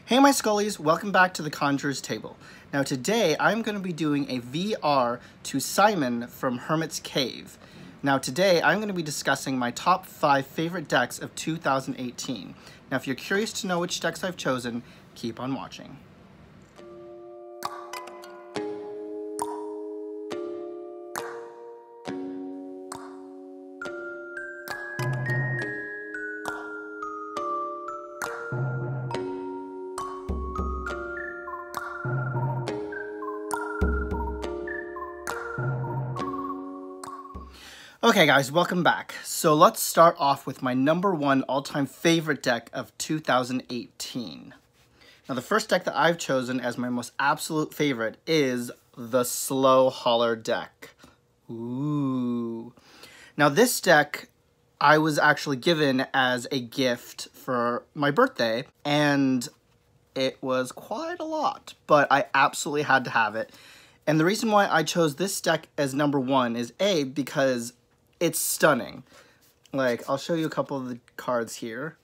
Hey my Skullies, welcome back to the Conjurer's Table. Now today I'm going to be doing a VR to Simon from Hermit's Cave. Now today I'm going to be discussing my top 5 favorite decks of 2018. Now if you're curious to know which decks I've chosen, keep on watching. Okay guys, welcome back. So let's start off with my number 1 all-time favorite deck of 2018. Now the first deck that I've chosen as my most absolute favorite is the Slow Holler deck. Ooh. Now this deck I was actually given as a gift for my birthday, and it was quite a lot, but I absolutely had to have it. And the reason why I chose this deck as number 1 is A, because it's stunning. Like, I'll show you a couple of the cards here.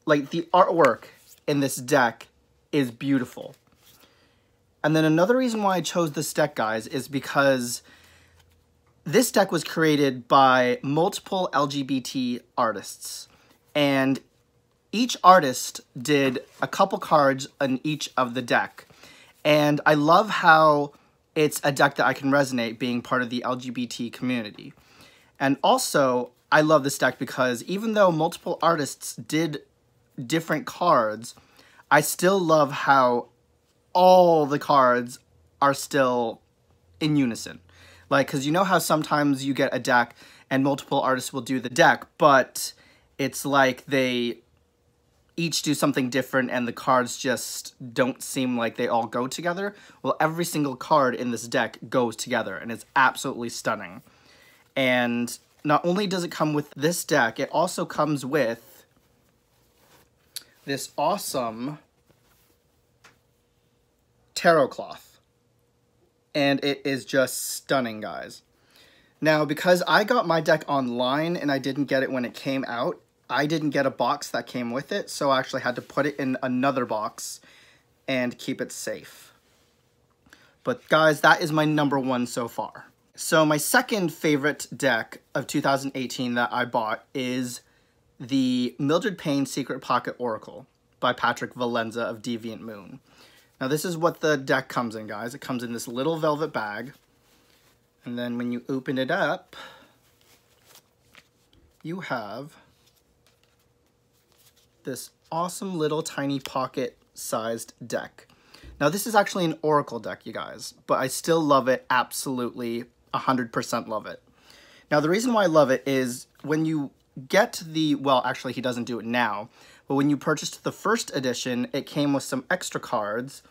Like, the artwork in this deck is beautiful. And then another reason why I chose this deck, guys, is because this deck was created by multiple LGBT artists. And each artist did a couple cards in each of the deck. And I love how it's a deck that I can resonate being part of the LGBT community. And also, I love this deck because even though multiple artists did different cards, I still love how all the cards are still in unison. Like, because you know how sometimes you get a deck and multiple artists will do the deck, but it's like they each do something different and the cards just don't seem like they all go together. Well, every single card in this deck goes together and it's absolutely stunning. And not only does it come with this deck, it also comes with this awesome tarot cloth. And it is just stunning, guys. Now, because I got my deck online and I didn't get it when it came out, I didn't get a box that came with it, so I actually had to put it in another box and keep it safe. But guys, that is my number 1 so far. So my second favorite deck of 2018 that I bought is the Mildred Payne Secret Pocket Oracle by Patrick Valenza of Deviant Moon. Now this is what the deck comes in, guys. It comes in this little velvet bag. And then when you open it up, you have this awesome little tiny pocket-sized deck. Now, this is actually an Oracle deck, you guys, but I still love it, absolutely 100% love it. Now, the reason why I love it is when you get the, well, actually, he doesn't do it now, but when you purchased the first edition, it came with some extra cards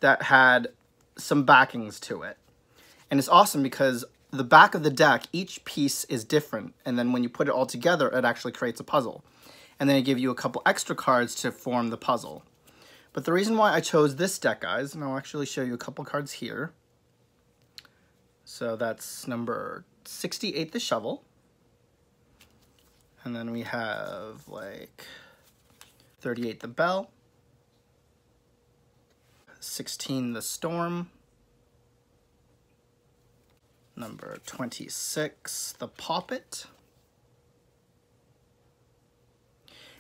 that had some backings to it. And it's awesome because the back of the deck, each piece is different, and then when you put it all together, it actually creates a puzzle. And then I give you a couple extra cards to form the puzzle. But the reason why I chose this deck, guys, and I'll actually show you a couple cards here. So that's number 68, the Shovel. And then we have, like, 38, the Bell. 16, the Storm. Number 26, the Poppet.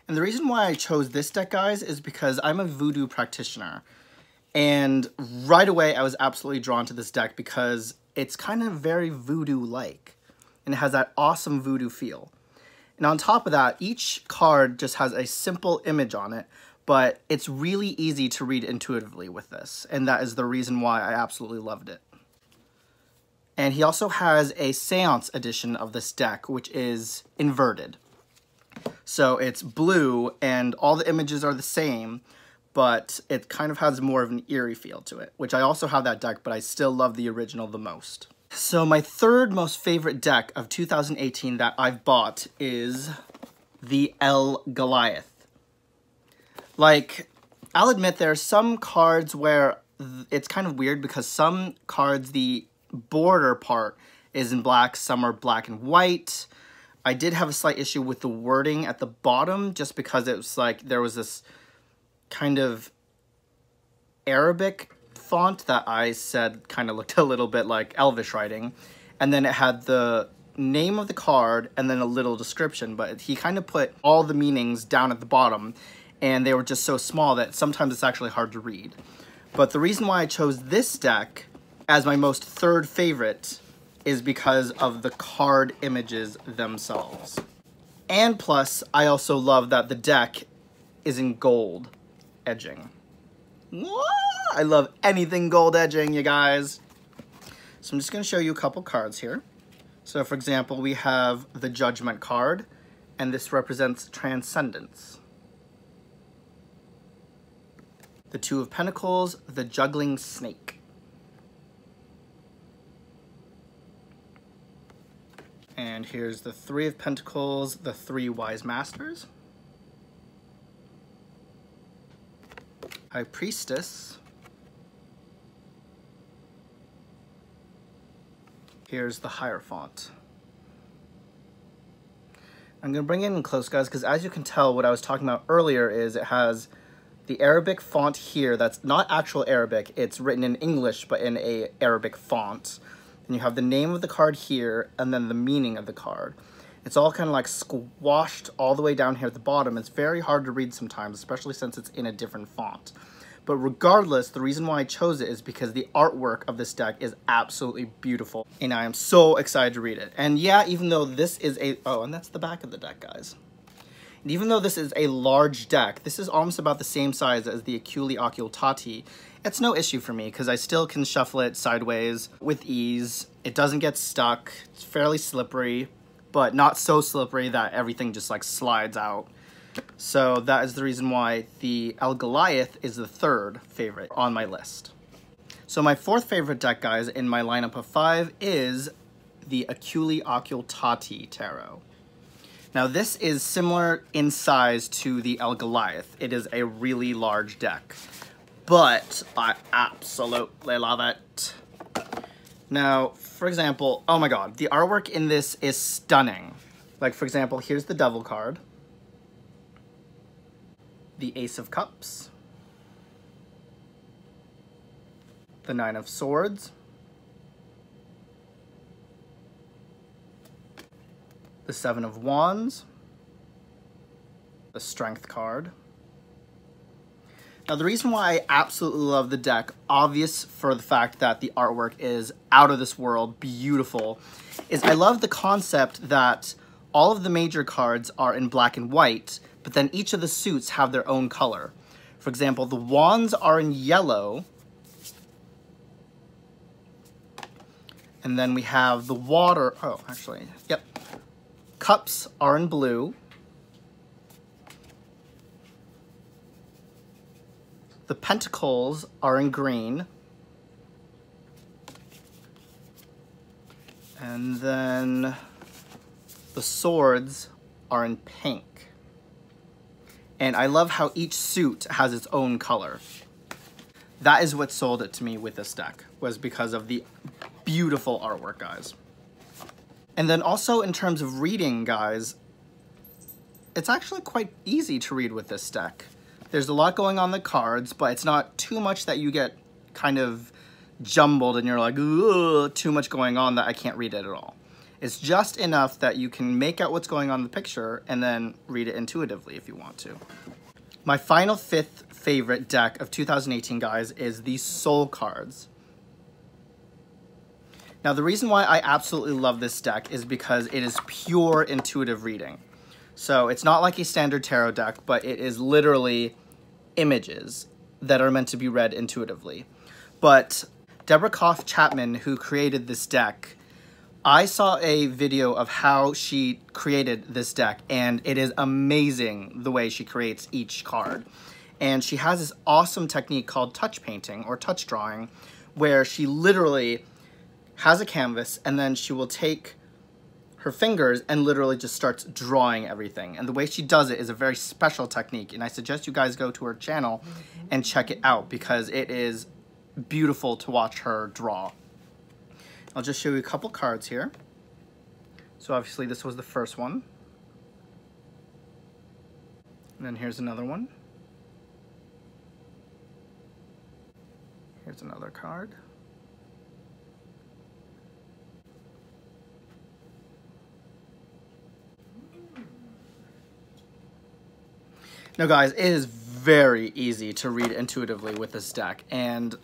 And the reason why I chose this deck, guys, is because I'm a voodoo practitioner. And right away, I was absolutely drawn to this deck because it's kind of very voodoo-like. And it has that awesome voodoo feel. And on top of that, each card just has a simple image on it, but it's really easy to read intuitively with this. And that is the reason why I absolutely loved it. And he also has a Seance edition of this deck, which is inverted. So it's blue, and all the images are the same, but it kind of has more of an eerie feel to it, which I also have that deck, but I still love the original the most. So my third most favorite deck of 2018 that I've bought is the El Goliath. Like, I'll admit there are some cards where it's kind of weird because some cards, the border part is in black, some are black and white. I did have a slight issue with the wording at the bottom just because it was like there was this kind of Arabic font that I said kind of looked a little bit like Elvish writing. And then it had the name of the card and then a little description, but he kind of put all the meanings down at the bottom, and they were just so small that sometimes it's actually hard to read. But the reason why I chose this deck as my most third favorite is because of the card images themselves. And plus, I also love that the deck is in gold edging. I love anything gold edging, you guys. So I'm just going to show you a couple cards here. So for example, we have the Judgment card, and this represents Transcendence. The Two of Pentacles, the Juggling Snake. And here's the Three of Pentacles, the Three Wise Masters. High Priestess. Here's the Hierophant. I'm going to bring it in close, guys, because as you can tell, what I was talking about earlier is it has the Arabic font here that's not actual Arabic. It's written in English, but in a Arabic font. And you have the name of the card here, and then the meaning of the card. It's all kind of like squashed all the way down here at the bottom. It's very hard to read sometimes, especially since it's in a different font. But regardless, the reason why I chose it is because the artwork of this deck is absolutely beautiful. And I am so excited to read it. And yeah, even though this is a... Oh, and that's the back of the deck, guys. And even though this is a large deck, this is almost about the same size as the Aculi Occultati. It's no issue for me because I still can shuffle it sideways with ease. It doesn't get stuck. It's fairly slippery, but not so slippery that everything just like slides out. So that is the reason why the El Goliath is the third favorite on my list. So my fourth favorite deck, guys, in my lineup of 5 is the Aculi Occultati Tarot. Now this is similar in size to the El Goliath. It is a really large deck, but I absolutely love it. Now, for example, oh my god, the artwork in this is stunning. Like, for example, here's the Devil card. The Ace of Cups, the Nine of Swords, the Seven of Wands, the Strength card. Now the reason why I absolutely love the deck, obvious for the fact that the artwork is out of this world, beautiful, is I love the concept that all of the major cards are in black and white, but then each of the suits have their own color. For example, the Wands are in yellow, and then we have the water, oh, actually, yep. Cups are in blue. The Pentacles are in green. And then the Swords are in pink. And I love how each suit has its own color. That is what sold it to me with this deck, was because of the beautiful artwork, guys. And then also in terms of reading, guys, it's actually quite easy to read with this deck. There's a lot going on the cards, but it's not too much that you get kind of jumbled and you're like, ugh, too much going on that I can't read it at all. It's just enough that you can make out what's going on in the picture and then read it intuitively if you want to. My final 5th favorite deck of 2018, guys, is the Soul cards. Now, the reason why I absolutely love this deck is because it is pure intuitive reading. So it's not like a standard tarot deck, but it is literally images that are meant to be read intuitively. But Deborah Koff Chapman, who created this deck, I saw a video of how she created this deck, and it is amazing the way she creates each card. And she has this awesome technique called touch painting or touch drawing, where she literally has a canvas and then she will take her fingers and literally just starts drawing everything. And the way she does it is a very special technique, and I suggest you guys go to her channel and check it out because it is beautiful to watch her draw. I'll just show you a couple cards here. So obviously this was the first one. And then here's another one. Here's another card. Now guys, it is very easy to read intuitively with this deck, and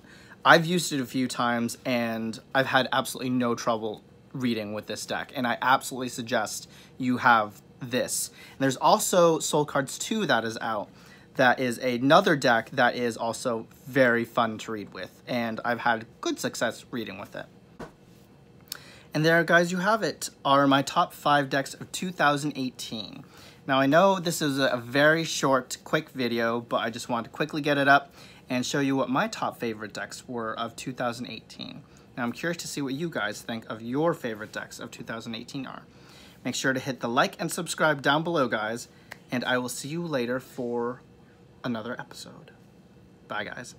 I've used it a few times and I've had absolutely no trouble reading with this deck, and I absolutely suggest you have this. And there's also Soul Cards 2 that is out. That is another deck that is also very fun to read with, and I've had good success reading with it. And there, guys, you have it, are my top 5 decks of 2018. Now, I know this is a very short, quick video, but I just wanted to quickly get it up and show you what my top favorite decks were of 2018. Now, I'm curious to see what you guys think of your favorite decks of 2018 are. Make sure to hit the like and subscribe down below, guys, and I will see you later for another episode. Bye, guys.